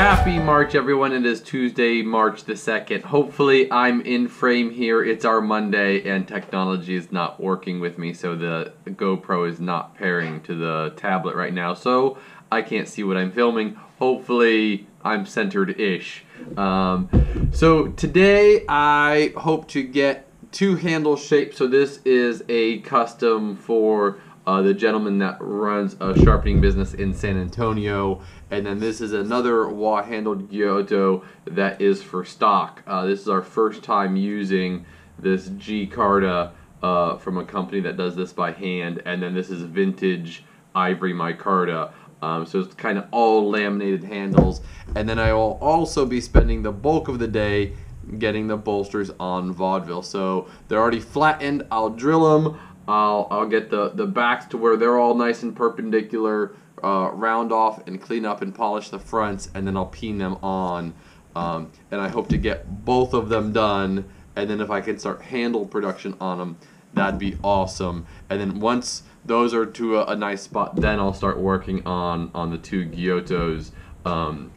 Happy March, everyone. It is Tuesday, March the 2nd. Hopefully, I'm in frame here. It's our Monday, and technology is not working with me, so the GoPro is not pairing to the tablet right now, so I can't see what I'm filming. Hopefully, I'm centered-ish. So today, I hope to get two handle shapes. So this is a custom for the gentleman that runs a sharpening business in San Antonio, and then this is another wah-handled Giotto that is for stock. This is our first time using this G-Carta from a company that does this by hand, and then this is vintage ivory micarta. So it's kind of all laminated handles, and then I will also be spending the bulk of the day getting the bolsters on vaudeville. So they're already flattened. I'll drill them. I'll get the backs to where they're all nice and perpendicular, round off and clean up and polish the fronts, and then I'll peen them on. And I hope to get both of them done, and then if I can start handle production on them, that'd be awesome. And then once those are to a nice spot, then I'll start working on the two Giottos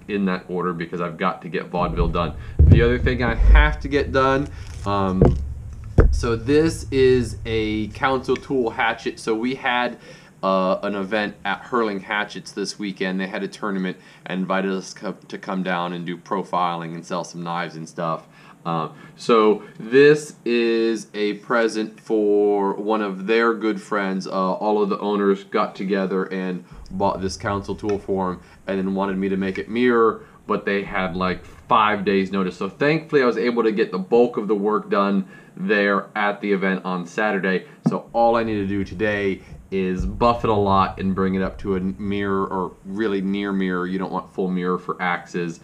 in that order, because I've got to get vaudeville done. The other thing I have to get done, so this is a council tool hatchet. So we had an event at Hurling Hatchets this weekend. They had a tournament and invited us to come down and do profiling and sell some knives and stuff. So this is a present for one of their good friends. All of the owners got together and bought this council tool for him, and then wanted me to make it mirror, but they had like 5 days notice. So thankfully I was able to get the bulk of the work done there at the event on Saturday. So all I need to do today is buff it a lot and bring it up to a mirror, or really near mirror. You don't want full mirror for axes.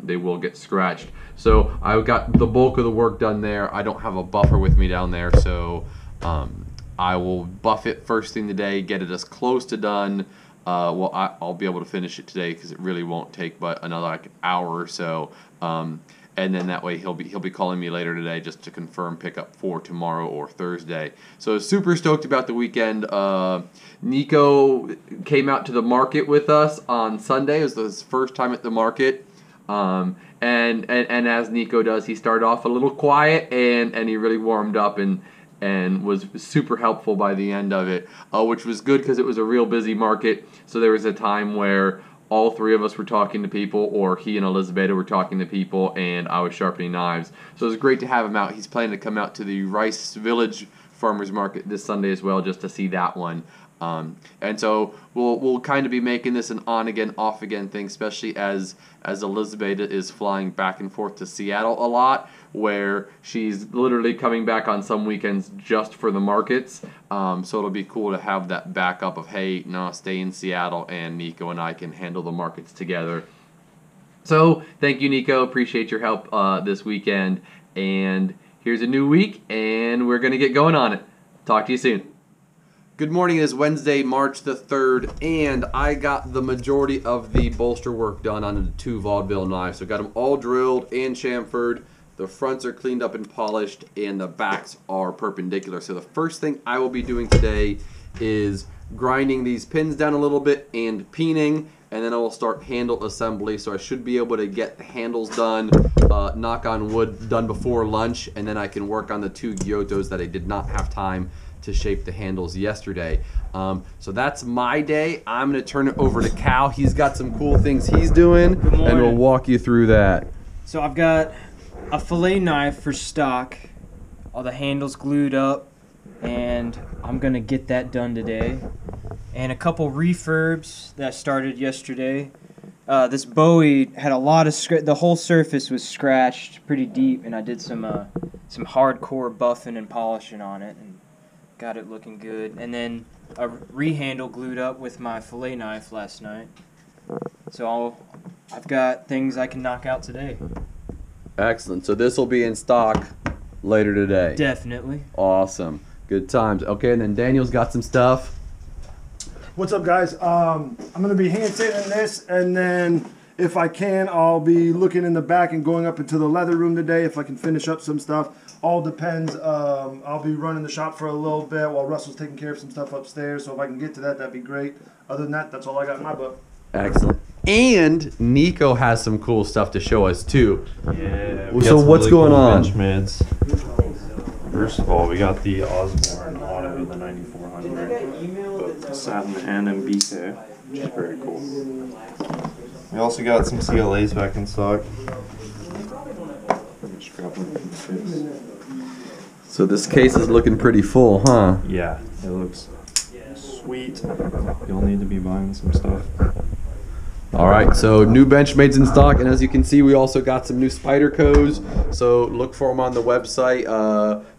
They will get scratched. So I got the bulk of the work done there. I don't have a buffer with me down there, so I will buff it first thing today, get it as close to done. Well, I'll be able to finish it today because it really won't take but another like hour or so. And then that way he'll be calling me later today just to confirm pickup for tomorrow or Thursday. So super stoked about the weekend. Nico came out to the market with us on Sunday. It was his first time at the market. And as Nico does, he started off a little quiet, and he really warmed up and was super helpful by the end of it, which was good because it was a real busy market. So there was a time where all three of us were talking to people, or he and Elizabeth were talking to people, and I was sharpening knives. So it was great to have him out. He's planning to come out to the Rice Village Farmers Market this Sunday as well, just to see that one. And so we'll kind of be making this an on-again, off-again thing, especially as Elizabeth is flying back and forth to Seattle a lot, where she's literally coming back on some weekends just for the markets. So it'll be cool to have that backup of, hey, no, stay in Seattle, and Nico and I can handle the markets together. So thank you, Nico. Appreciate your help this weekend. And here's a new week, and we're going to get going on it. Talk to you soon. Good morning. It is Wednesday, March the 3rd, and I got the majority of the bolster work done on the two vaudeville knives. So got them all drilled and chamfered. The fronts are cleaned up and polished, and the backs are perpendicular. So the first thing I will be doing today is grinding these pins down a little bit and peening, and then I will start handle assembly. So I should be able to get the handles done, knock on wood, done before lunch, and then I can work on the two Giottos that I did not have time to shape the handles yesterday. So that's my day. I'm going to turn it over to Cal. He's got some cool things he's doing, and we'll walk you through that. So I've got a fillet knife for stock, all the handles glued up, and I'm going to get that done today. And a couple refurbs that I started yesterday. This Bowie had a lot of the whole surface was scratched pretty deep, and I did some hardcore buffing and polishing on it, and got it looking good. And then a rehandle glued up with my fillet knife last night. So I've got things I can knock out today. Excellent. So this will be in stock later today. Definitely. Awesome. Good times. Okay, and then Daniel's got some stuff. What's up, guys? I'm going to be hand sanding this, and then if I can, I'll be looking in the back and going up into the leather room today if I can finish up some stuff. All depends. I'll be running the shop for a little bit while Russell's taking care of some stuff upstairs, so if I can get to that, that'd be great. Other than that, that's all I got in my book. Excellent. And Nico has some cool stuff to show us too. Yeah. So what's going on? Benchmads. First of all, we got the Osborne Auto, the 9400, both satin and in BK, which is very cool. We also got some CLAs back in stock. Just grab one from the case. So this case is looking pretty full, huh? Yeah, it looks sweet. You'll need to be buying some stuff. All right, so new Benchmade's in stock, and as you can see, we also got some new Spydercos. So look for them on the website.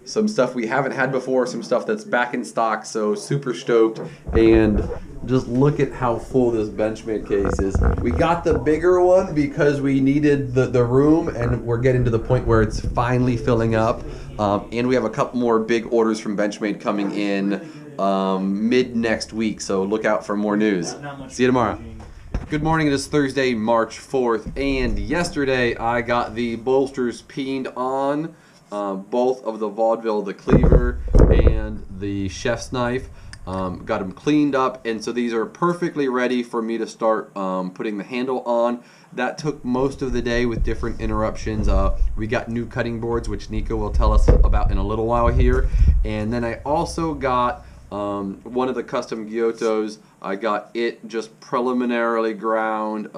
Some stuff we haven't had before, some stuff that's back in stock. So super stoked, and just look at how full this Benchmade case is. We got the bigger one because we needed the room, and we're getting to the point where it's finally filling up. And we have a couple more big orders from Benchmade coming in mid next week. So look out for more news. See you tomorrow. Good morning, it is Thursday, March 4th, and yesterday I got the bolsters peened on, both of the Vaudeville, the cleaver, and the chef's knife. Got them cleaned up, and so these are perfectly ready for me to start putting the handle on. That took most of the day with different interruptions. We got new cutting boards, which Nico will tell us about in a little while here, and then I also got one of the custom Gyotos. I got it just preliminarily ground,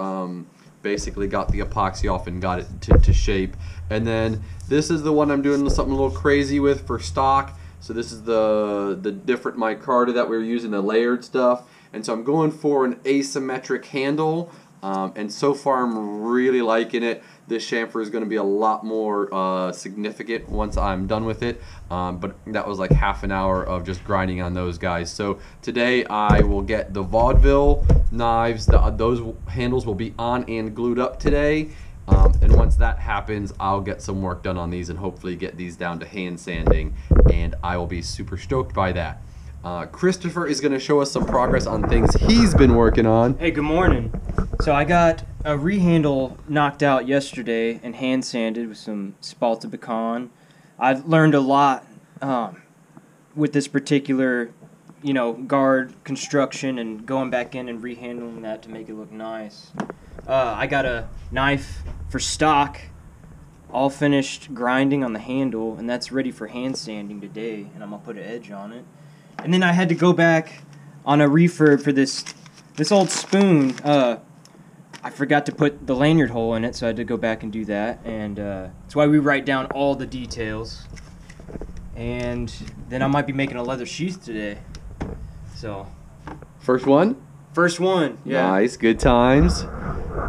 basically got the epoxy off and got it to shape. And then this is the one I'm doing something a little crazy with for stock. So this is the different micarta that we were using, the layered stuff. And so I'm going for an asymmetric handle. And so far I'm really liking it. This chamfer is going to be a lot more significant once I'm done with it. But that was like half an hour of just grinding on those guys. So today I will get the Vaudeville knives. Those handles will be on and glued up today. And once that happens, I'll get some work done on these and hopefully get these down to hand sanding. And I will be super stoked by that. Christopher is going to show us some progress on things he's been working on. Hey, good morning. So I got a rehandle knocked out yesterday and hand sanded with some Spalta pecan. I've learned a lot with this particular, guard construction and going back in and rehandling that to make it look nice. I got a knife for stock, all finished grinding on the handle, and that's ready for hand sanding today, and I'm going to put an edge on it. And then I had to go back on a refurb for this old spoon. I forgot to put the lanyard hole in it, so I had to go back and do that. And that's why we write down all the details. And then I might be making a leather sheath today. So. First one? First one, yeah. Nice, good times.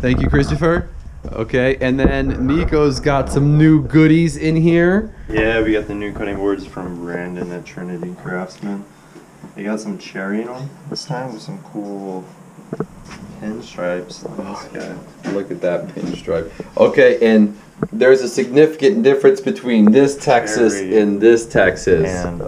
Thank you, Christopher. Okay, and then Nico's got some new goodies in here. Yeah, we got the new cutting boards from Brandon at Trinity Craftsman. They got some cherry in them this time with some cool pinstripes on this guy. Look at that pinstripe. Okay, and there's a significant difference between this Texas Cherry and this Texas. And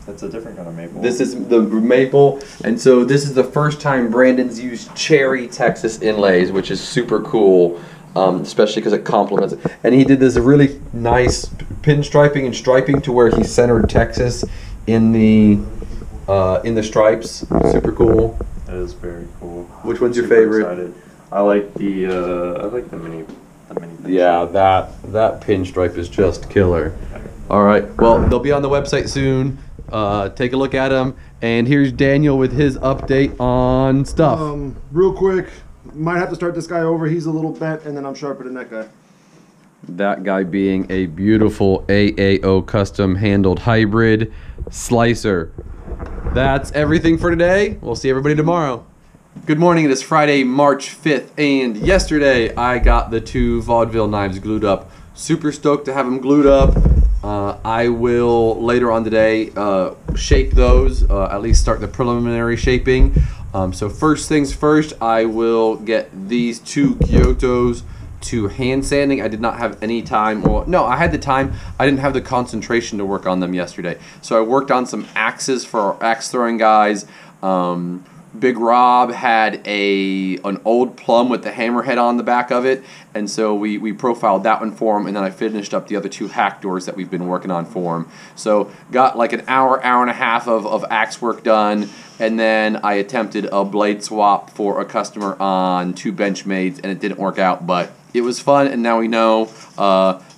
it's a different kind of maple. This is the maple, and so this is the first time Brandon's used cherry Texas inlays, which is super cool, especially because it complements it. And he did this really nice pinstriping and striping to where he centered Texas in the stripes. Super cool. That is very cool. Which one's your Super favorite? Excited. I like the mini. Yeah, that pinstripe is just killer. All right, well, they'll be on the website soon. Take a look at them. And here's Daniel with his update on stuff. Real quick, might have to start this guy over. He's a little bent, and then I'm sharpening that guy. That guy being a beautiful AAO custom handled hybrid slicer. That's everything for today. We'll see everybody tomorrow. Good morning, it is Friday, March 5th, and yesterday I got the two Vaudeville knives glued up. Super stoked to have them glued up. I will, later on today, shape those, at least start the preliminary shaping. So first things first, I will get these two Gyotos to hand sanding. I did not have any time. Well, no, I had the time. I didn't have the concentration to work on them yesterday. So I worked on some axes for our axe throwing guys. Big Rob had an old plum with the hammerhead on the back of it, and so we profiled that one for him, and then I finished up the other two hack doors that we've been working on for him. So got like an hour and a half of axe work done. And then I attempted a blade swap for a customer on 2 Benchmades, and it didn't work out, but it was fun, and now we know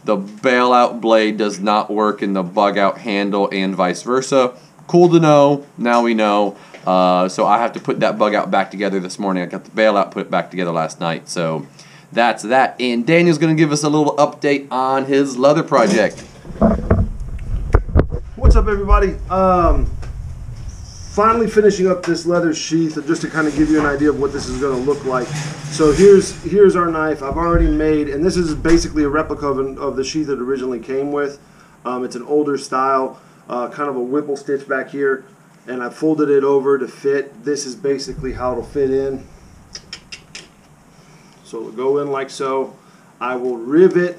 the bailout blade does not work in the bug out handle and vice versa. Cool to know. Now we know. So I have to put that bug out back together this morning. I got the bailout, put it back together last night. So that's that. And Daniel's going to give us a little update on his leather project. What's up, everybody? Finally finishing up this leather sheath, just to kind of give you an idea of what this is going to look like. So here's our knife. I've already made, and this is basically a replica of the sheath it originally came with. It's an older style, kind of a whipple stitch back here, and I folded it over to fit. This is basically how it'll fit in. So it'll go in like so. I will rivet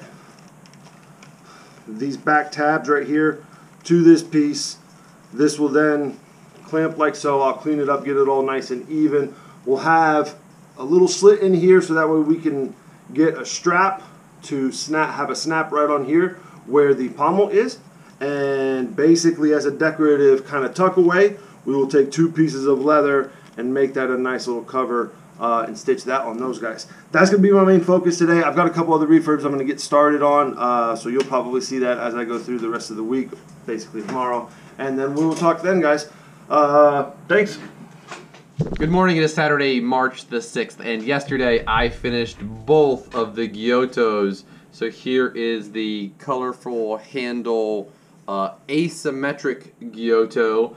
these back tabs right here to this piece. This will then clamp like so. I'll clean it up, get it all nice and even. We'll have a little slit in here so that way we can get a strap to have a snap right on here where the pommel is. And basically, as a decorative kind of tuck away, we will take 2 pieces of leather and make that a nice little cover and stitch that on those guys. That's going to be my main focus today. I've got a couple other refurbs I'm going to get started on, so you'll probably see that as I go through the rest of the week, basically tomorrow. And then we will talk then, guys. Thanks. Good morning. It is Saturday, March the 6th, and yesterday I finished both of the Gyotos. So here is the colorful handle asymmetric Gyoto.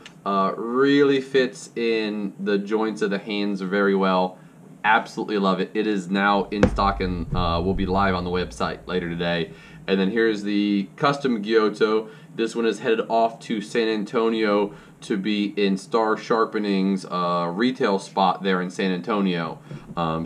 Really fits in the joints of the hands very well. Absolutely love it. It is now in stock and will be live on the website later today. And then here's the custom Gyoto. This one is headed off to San Antonio to be in Star Sharpening's retail spot there in San Antonio.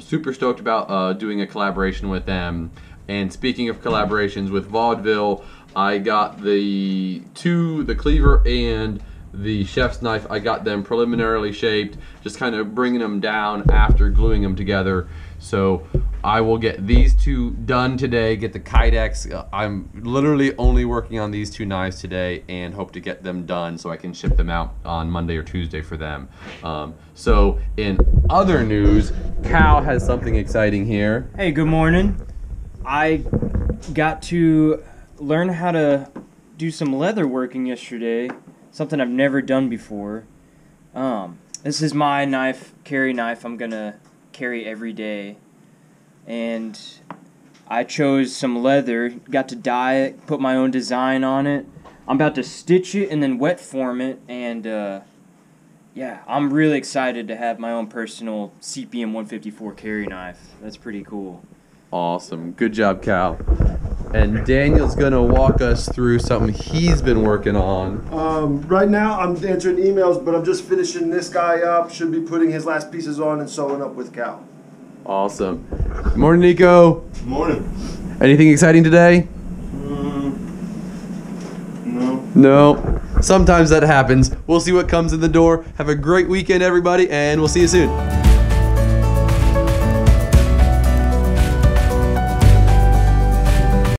Super stoked about doing a collaboration with them. And speaking of collaborations with Vaudeville, I got the cleaver and the chef's knife. I got them preliminarily shaped, just kind of bringing them down after gluing them together. So I will get these 2 done today, get the Kydex. I'm literally only working on these 2 knives today and hope to get them done so I can ship them out on Monday or Tuesday for them. So in other news, Cal has something exciting here. Hey, good morning. I got to learn how to do some leather working yesterday, something I've never done before. This is my knife, carry knife, I'm gonna carry every day. And I chose some leather, got to dye it, put my own design on it. I'm about to stitch it and then wet form it, and yeah, I'm really excited to have my own personal CPM 154 carry knife. That's pretty cool. Awesome. Good job, Cal. And Daniel's going to walk us through something he's been working on. Right now, I'm answering emails, but I'm just finishing this guy up.Uld be putting his last pieces on and sewing up with Cal. Awesome. Good morning, Nico. Good morning. Anything exciting today? No. No. Sometimes that happens. We'll see what comes in the door. Have a great weekend, everybody, and we'll see you soon.